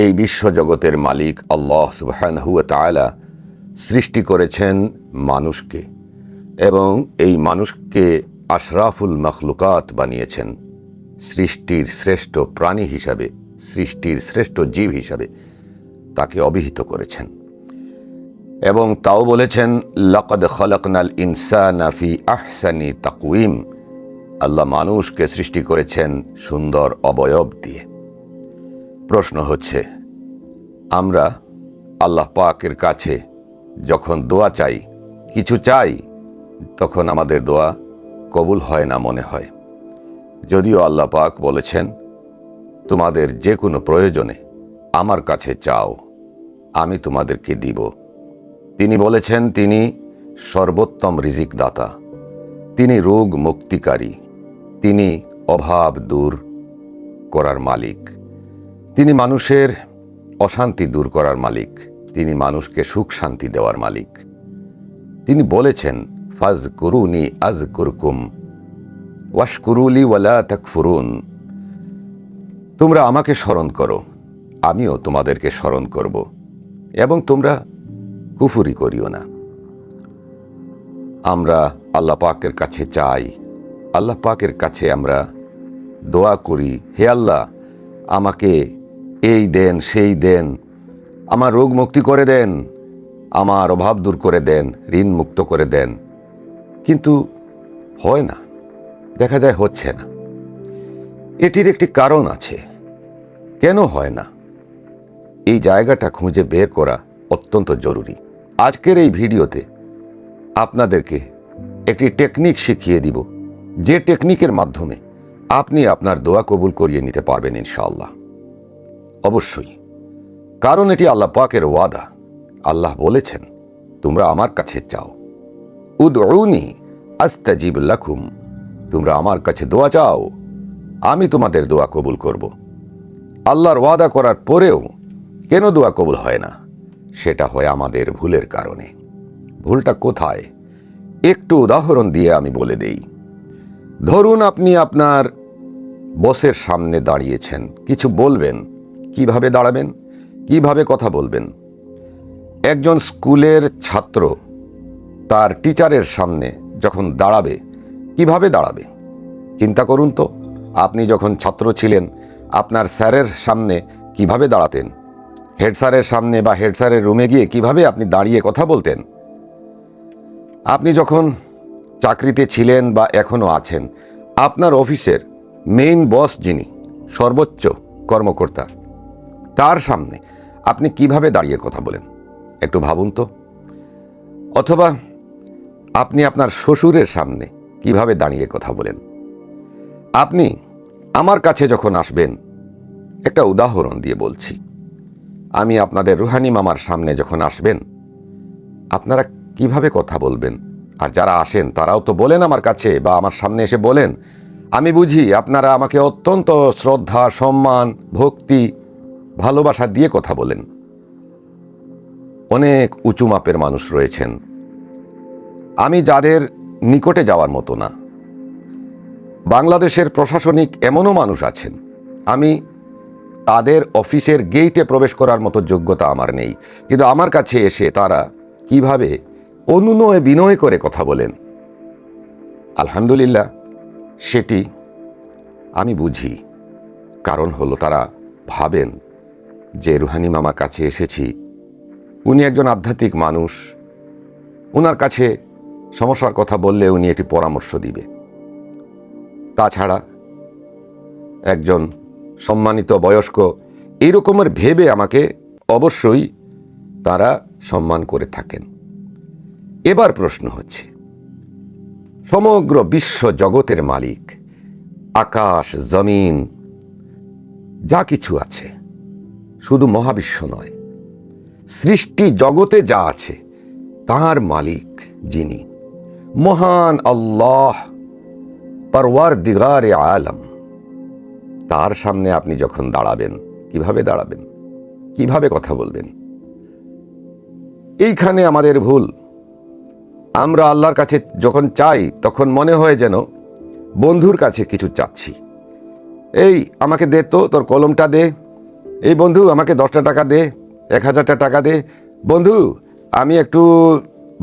এই বিশ্বজগতের মালিক আল্লাহ সুবহানাহু ওয়া তাআলা সৃষ্টি করেছেন মানুষকে এবং এই মানুষকে আশরাফুল মখলুকাত বানিয়েছেন, সৃষ্টির শ্রেষ্ঠ প্রাণী হিসাবে, সৃষ্টির শ্রেষ্ঠ জীব হিসাবে তাকে অভিহিত করেছেন এবং তাও বলেছেন লাকাদ খালাকনাল ইনসানা ফি আহসানি তাকওয়িম। আল্লাহ মানুষকে সৃষ্টি করেছেন সুন্দর অবয়ব দিয়ে। প্রশ্ন হচ্ছে, আমরা আল্লাহ পাকের কাছে যখন দোয়া চাই, কিছু চাই, তখন আমাদের দোয়া কবুল হয় না মনে হয়। যদিও আল্লাহ পাক বলেছেন, তোমাদের যে কোনো প্রয়োজনে আমার কাছে চাও, আমি তোমাদেরকে দিব। তিনি বলেছেন তিনি সর্বোত্তম রিজিক দাতা, তিনি রোগ মুক্তিকারী, তিনি অভাব দূর করার মালিক, তিনি মানুষের অশান্তি দূর করার মালিক, তিনি মানুষকে সুখ শান্তি দেওয়ার মালিক। তিনি বলেছেন ফাজকুরুনি আযকুরকুম ওয়াশকুরুলি ওয়ালা তাকফুরুন। তোমরা আমাকে স্মরণ করো, আমিও তোমাদেরকে স্মরণ করব, এবং তোমরা কুফরি করিও না। আমরা আল্লাহ পাকের কাছে চাই, আল্লাহ পাকের কাছে আমরা দোয়া করি, হে আল্লাহ আমাকে এই দেন, সেই দেন, আমার রোগ মুক্তি করে দেন, আমার অভাব দূর করে দেন, ঋণ মুক্ত করে দেন। কিন্তু হয় না, দেখা যায় হচ্ছে না। এটির একটি কারণ আছে, কেন হয় না এই জায়গাটা খুঁজে বের করা অত্যন্ত জরুরি। আজকের এই ভিডিওতে আপনাদেরকে একটি টেকনিক শিখিয়ে দিব, যে টেকনিকের মাধ্যমে আপনি আপনার দোয়া কবুল করিয়ে নিতে পারবেন ইনশাআল্লাহ। অবশ্যই, কারণ এটি আল্লাহ পাকের ওয়াদা। আল্লাহ বলেছেন, তোমরা আমার কাছে চাও, উদউনি আস্তাজিব লাকুম, তোমরা আমার কাছে দোয়া চাও, আমি তোমাদের দোয়া কবুল করব। আল্লাহর ওয়াদা করার পরেও কেন দোয়া কবুল হয় না? সেটা হয় আমাদের ভুলের কারণে। ভুলটা কোথায়? একটু উদাহরণ দিয়ে আমি বলে দেই। ধরুন আপনি আপনার বসের সামনে দাঁড়িয়েছেন, কিছু বলবেন, কিভাবে দাঁড়াবেন, কিভাবে কথা বলবেন? একজন স্কুলের ছাত্র তার টিচারের সামনে যখন দাঁড়াবে, কিভাবে দাঁড়াবে? চিন্তা করুন তো, আপনি যখন ছাত্র ছিলেন আপনার স্যারের সামনে কিভাবে দাঁড়াতেন? হেড স্যারের সামনে বা হেড স্যারের রুমে গিয়ে কিভাবে আপনি দাঁড়িয়ে কথা বলতেন? আপনি যখন চাকরিতে ছিলেন বা এখনও আছেন, আপনার অফিসের মেইন বস যিনি সর্বোচ্চ কর্মকর্তা, তার সামনে আপনি কিভাবে দাঁড়িয়ে কথা বলেন? একটু ভাবুন তো। অথবা আপনি আপনার শ্বশুরের সামনে কিভাবে দাঁড়িয়ে কথা বলেন? আপনি আমার কাছে যখন আসবেন, একটা উদাহরণ দিয়ে বলছি, আমি আপনাদের রুহানি মামার সামনে যখন আসবেন, আপনারা কিভাবে কথা বলবেন? আর যারা আসেন তারাও তো বলেন আমার কাছে বা আমার সামনে এসে বলেন, আমি বুঝি আপনারা আমাকে অত্যন্ত শ্রদ্ধা, সম্মান, ভক্তি, ভালোবাসা দিয়ে কথা বলেন। অনেক উঁচু মাপের মানুষ রয়েছেন, আমি যাদের নিকটে যাওয়ার মতো না। বাংলাদেশের প্রশাসনিক এমনও মানুষ আছেন, আমি তাদের অফিসের গেইটে প্রবেশ করার মতো যোগ্যতা আমার নেই, কিন্তু আমার কাছে এসে তারা কিভাবে অনুনয় বিনয় করে কথা বলেন, আলহামদুলিল্লাহ, সেটি আমি বুঝি। কারণ হলো তারা ভাবেন যে রুহানি মামার কাছে এসেছি, উনি একজন আধ্যাত্মিক মানুষ, ওনার কাছে সমস্যার কথা বললে উনি একটি পরামর্শ দিবে। তাছাড়া একজন সম্মানিত বয়স্ক, এই রকমের ভেবে আমাকে অবশ্যই তারা সম্মান করে থাকেন। এবার প্রশ্ন হচ্ছে, সমগ্র বিশ্ব জগতের মালিক, আকাশ জমিন যা কিছু আছে, শুধু মহাবিশ্ব নয়, সৃষ্টি জগতে যা আছে তার মালিক যিনি মহান আল্লাহ পরওয়ারদিগারে আলম, তার সামনে আপনি যখন দাঁড়াবেন, কিভাবে দাঁড়াবেন, কিভাবে কথা বলবেন? এইখানে আমাদের ভুল। আমরা আল্লাহর কাছে যখন চাই তখন মনে হয় যেন বন্ধুর কাছে কিছু চাচ্ছি। এই আমাকে দে তো, তোর কলমটা দে, এই বন্ধু আমাকে 10টা টাকা দে, 1000টা টাকা দে, বন্ধু আমি একটু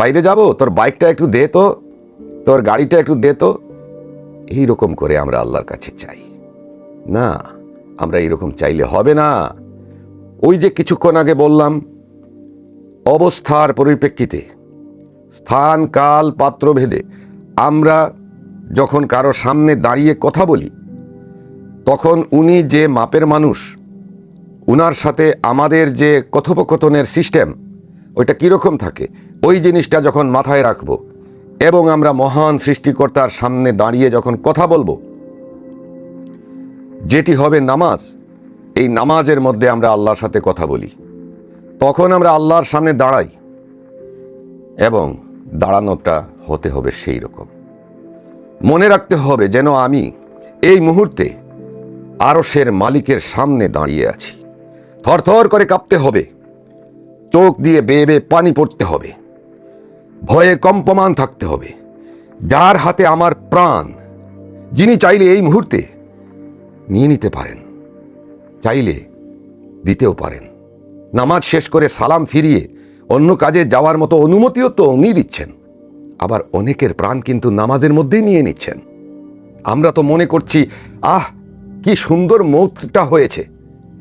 বাইরে যাব, তোর বাইকটা একটু দে তো, তোর গাড়িটা একটু দে তো। এইরকম করে আমরা আল্লাহর কাছে চাই না। আমরা এইরকম চাইলে হবে না। ওই যে কিছুক্ষণ আগে বললাম, অবস্থার পরিপ্রেক্ষিতে, স্থান কাল পাত্র ভেদে আমরা যখন কারো সামনে দাঁড়িয়ে কথা বলি, তখন উনি যে মাপের মানুষ, উনার সাথে আমাদের যে কথোপকথনের সিস্টেম ওইটা কীরকম থাকে, ওই জিনিসটা যখন মাথায় রাখব এবং আমরা মহান সৃষ্টিকর্তার সামনে দাঁড়িয়ে যখন কথা বলবো, যেটি হবে নামাজ, এই নামাজের মধ্যে আমরা আল্লাহর সাথে কথা বলি, তখন আমরা আল্লাহর সামনে দাঁড়াই এবং দাঁড়ানোটা হতে হবে সেই রকম। মনে রাখতে হবে যেন আমি এই মুহূর্তে আরশের মালিকের সামনে দাঁড়িয়ে আছি। থরথর করে কাঁপতে হবে, চোখ দিয়ে বেয়ে বেয়ে পানি পড়তে হবে, ভয়ে কম্পমান থাকতে হবে। যার হাতে আমার প্রাণ, যিনি চাইলে এই মুহূর্তে নিয়ে নিতে পারেন, চাইলে দিতেও পারেন। নামাজ শেষ করে সালাম ফিরিয়ে অন্য কাজে যাওয়ার মতো অনুমতিও তো উনি দিচ্ছেন। আবার অনেকের প্রাণ কিন্তু নামাজের মধ্যেই নিয়ে নিচ্ছেন। আমরা তো মনে করছি কি সুন্দর মৌতটা হয়েছে।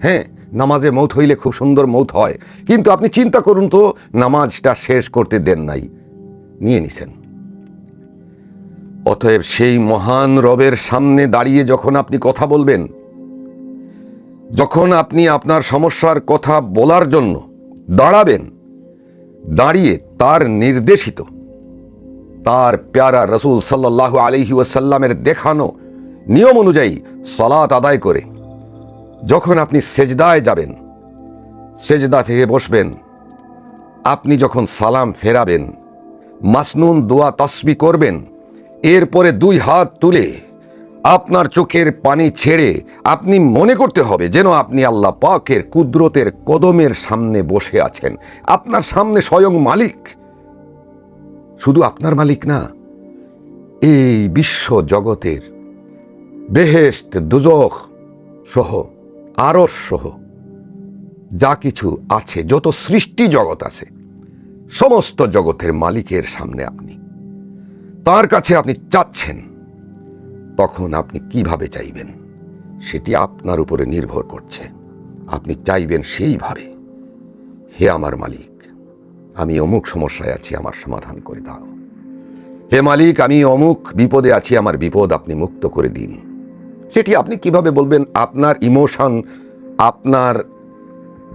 হ্যাঁ, নামাজে মৌত হইলে খুব সুন্দর মৌত হয়, কিন্তু আপনি চিন্তা করুন তো, নামাজটা শেষ করতে দেন নাই, নিয়ে নিছেন। অতএব সেই মহান রবের সামনে দাঁড়িয়ে যখন আপনি কথা বলবেন, যখন আপনি আপনার সমস্যার কথা বলার জন্য দাঁড়াবেন, দাঁড়িয়ে তার নির্দেশিত, তার প্যারা রসুল সাল্লাল্লাহু আলাইহি ওয়াসাল্লামের দেখানো নিয়ম অনুযায়ী সালাত আদায় করে যখন আপনি সেজদায় যাবেন, সেজদা থেকে বসবেন, আপনি যখন সালাম ফেরাবেন, মাসনুন দোয়া তাসবিহ করবেন, এরপরে 2 হাত তুলে আপনার চোখের পানি ছেড়ে আপনি মনে করতে হবে যেন আপনি আল্লাহ পাকের কুদরতের কদমের সামনে বসে আছেন। আপনার সামনে স্বয়ং মালিক, শুধু আপনার মালিক না, এই বিশ্ব জগতের বেহেশত, দোজখ সহ, আরশ সহ যা কিছু আছে, যত সৃষ্টি জগৎ আছে, সমস্ত জগতের মালিকের সামনে আপনি, তার কাছে আপনি চাচ্ছেন। তখন আপনি কিভাবে চাইবেন সেটি আপনার উপরে নির্ভর করছে। আপনি চাইবেন সেইভাবে, হে আমার মালিক, আমি অমুক সমস্যায় আছি, আমার সমাধান করে দাও। হে মালিক, আমি অমুক বিপদে আছি, আমার বিপদ আপনি মুক্ত করে দিন। সেটি আপনি কিভাবে বলবেন, আপনার ইমোশন, আপনার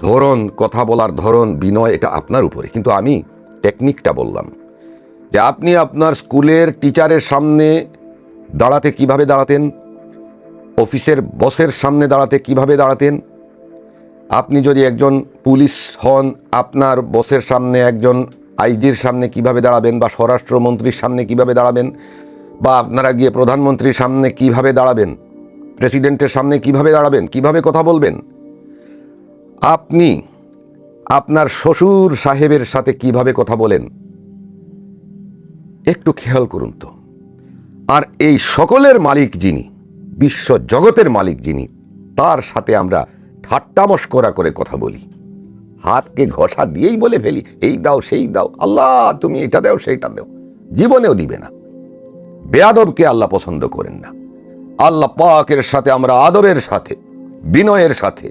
ধরন, কথা বলার ধরন, বিনয়, এটা আপনার উপরে। কিন্তু আমি টেকনিকটা বললাম যে আপনি আপনার স্কুলের টিচারের সামনে দাঁড়াতে কিভাবে দাঁড়াতেন, অফিসের বসের সামনে দাঁড়াতে কিভাবে দাঁড়াতেন, আপনি যদি একজন পুলিশ হন, আপনার বসের সামনে, একজন আইজির সামনে কিভাবে দাঁড়াবেন, বা স্বরাষ্ট্রমন্ত্রীর সামনে কিভাবে দাঁড়াবেন, বা আপনারা গিয়ে প্রধানমন্ত্রীর সামনে কিভাবে দাঁড়াবেন, প্রেসিডেন্টের সামনে কিভাবে দাঁড়াবেন, কিভাবে কথা বলবেন, আপনি আপনার শ্বশুর সাহেবের সাথে কিভাবে কথা বলেন, একটু খেয়াল করুন তো। আর এই সকলের মালিক যিনি, বিশ্ব জগতের মালিক যিনি, তার সাথে আমরা ঠাট্টা মশকরা করে কথা বলি, হাতকে ঘষা দিয়েই বলে ফেলি, এই দাও সেই দাও, আল্লাহ তুমি এটা দাও সেইটা দাও, জীবনেও দিবে না। বেয়াদবকে আল্লাহ পছন্দ করেন না। আল্লাহ পাকের সাথে আমরা আদবের সাথে, বিনয়ের সাথে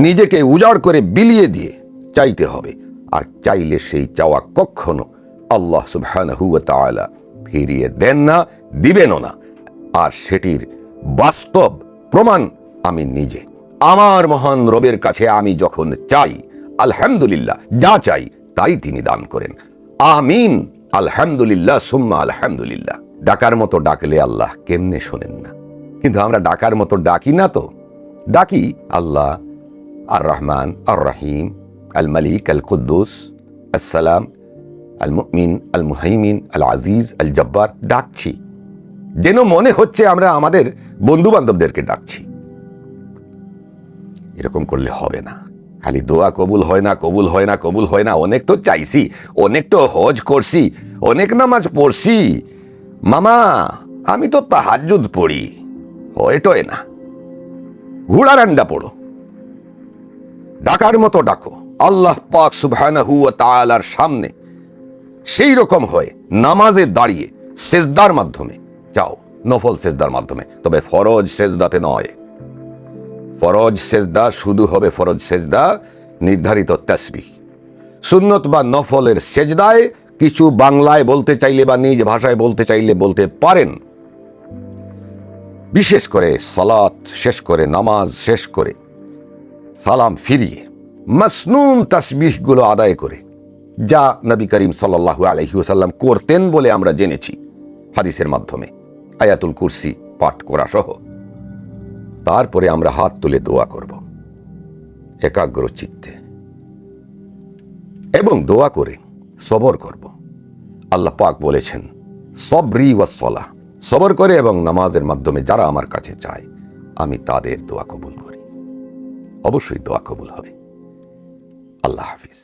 নিজেকে উজাড় করে বিলিয়ে দিয়ে চাইতে হবে। আর চাইলে সেই চাওয়া কখনো আল্লাহ সুবহানাহু ওয়া তাআলা ফিরিয়ে দেন না, দিবেনও না। আর সেটির বাস্তব প্রমাণ আমি নিজে। আমার মহান রবের কাছে আমি যখন চাই, আলহামদুলিল্লাহ, যা চাই তাই তিনি দান করেন। আমিন, আলহামদুলিল্লাহ, সুম্মা আলহামদুলিল্লাহ। ডাকার মতো ডাকলে আল্লাহ কেমনে শোনেন না? কিন্তু আমরা ডাকার মতো ডাকি না তো। ডাকি আল্লাহ আর রহমান আর রহিম, আল মালিক, আল কুদ্দুস, আসসালাম, আল মুমিন, আল মুহাইমিন, আল আজিজ, আল জব্বার, ডাকছি যেন মনে হচ্ছে আমরা আমাদের বন্ধু বান্ধবদেরকে ডাকছি। এরকম করলে হবে না। খালি দোয়া কবুল হয় না, কবুল হয় না, কবুল হয় না। অনেক তো চাইছি, অনেক তো হজ করছি, অনেক নামাজ পড়ছি, মামা আমি তো তাহাজ্জুদ পড়ি, হয়টয় না। ঘোড়ার আন্ডা পড়ো, ডাকার মতো ডাকো আল্লাহ পাক সুবহানাহু ওয়া তাআলার সামনে, সেই রকম হয়ে নামাজে দাঁড়িয়ে সেজদার মাধ্যমে যাও, নফল সেজদার মাধ্যমে, তবে ফরজ সেজদাতে নয়। ফরজ সেজদা শুধু হবে ফরজ সেজদা, নির্ধারিত তাসবিহ। সুন্নত বা নফলের সেজদায় কিছু বাংলায় বলতে চাইলে বা নিজ ভাষায় বলতে চাইলে বলতে পারেন। বিশেষ করে সালাত শেষ করে, নামাজ শেষ করে সালাম ফিরিয়ে মাসনুন তাসবিহগুলো আদায় করে, যা নবী করিম সাল্লাল্লাহু আলাইহি ওয়াসাল্লাম করতেন বলে আমরা জেনেছি হাদিসের মাধ্যমে, আয়াতুল কুরসি পাঠ করা সহ। তারপরে আমরা হাত তুলে দোয়া করব একাগ্র চিত্তে, এবং দোয়া করে সবর করব। আল্লাহ পাক বলেছেন সবরি ওয়াস সালাহ, সবর করে এবং নামাজের মাধ্যমে যারা আমার কাছে চায় আমি তাদের দোয়া কবুল করি। অবশ্যই দোয়া কবুল হবে। আল্লাহ হাফিজ।